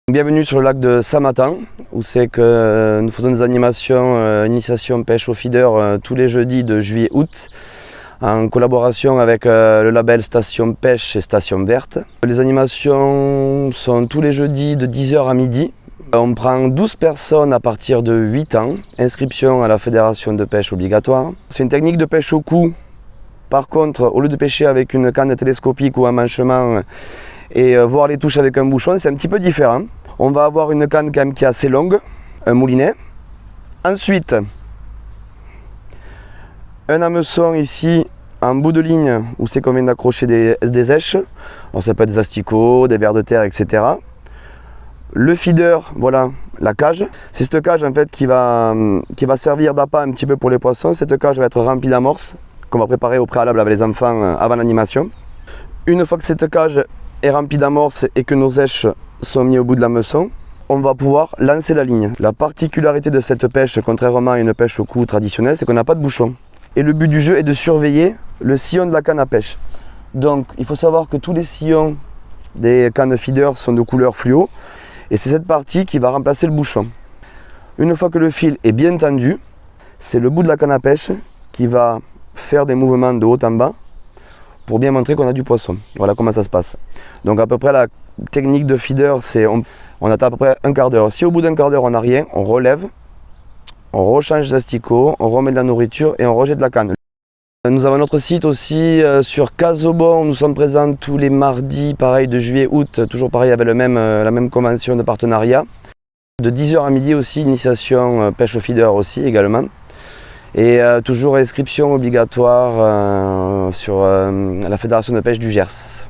Bienvenue sur le lac de Samatan, où c'est que nous faisons des animations initiation pêche au feeder tous les jeudis de juillet-août en collaboration avec le label Station Pêche et Station Verte. Les animations sont tous les jeudis de 10h à midi. On prend 12 personnes à partir de 8 ans, inscription à la fédération de pêche obligatoire. C'est une technique de pêche au cou. Par contre, au lieu de pêcher avec une canne télescopique ou un manchement et voir les touches avec un bouchon, c'est un petit peu différent. On va avoir une canne quand même qui est assez longue, un moulinet. Ensuite, un hameçon ici en bout de ligne où c'est qu'on vient d'accrocher des èches. Alors ça peut être des asticots, des vers de terre, etc. Le feeder, voilà, la cage. C'est cette cage en fait qui va servir d'appât un petit peu pour les poissons. Cette cage va être remplie d'amorces qu'on va préparer au préalable avec les enfants avant l'animation. Une fois que cette cage est remplie d'amorces et que nos èches sont mises au bout de l'hameçon, on va pouvoir lancer la ligne. La particularité de cette pêche, contrairement à une pêche au cou traditionnelle, c'est qu'on n'a pas de bouchon. Et le but du jeu est de surveiller le sillon de la canne à pêche. Donc il faut savoir que tous les sillons des cannes feeder sont de couleur fluo. Et c'est cette partie qui va remplacer le bouchon. Une fois que le fil est bien tendu, c'est le bout de la canne à pêche qui va faire des mouvements de haut en bas pour bien montrer qu'on a du poisson. Voilà comment ça se passe. Donc à peu près la technique de feeder, c'est on attend à peu près un quart d'heure. Si au bout d'un quart d'heure on n'a rien, on relève, on rechange les asticots, on remet de la nourriture et on rejette la canne. Nous avons notre site aussi sur Casobon, nous sommes présents tous les mardis, pareil de juillet-août, toujours pareil avec la même convention de partenariat. De 10h à midi aussi, initiation pêche au feeder aussi également. Et toujours inscription obligatoire sur la fédération de pêche du Gers.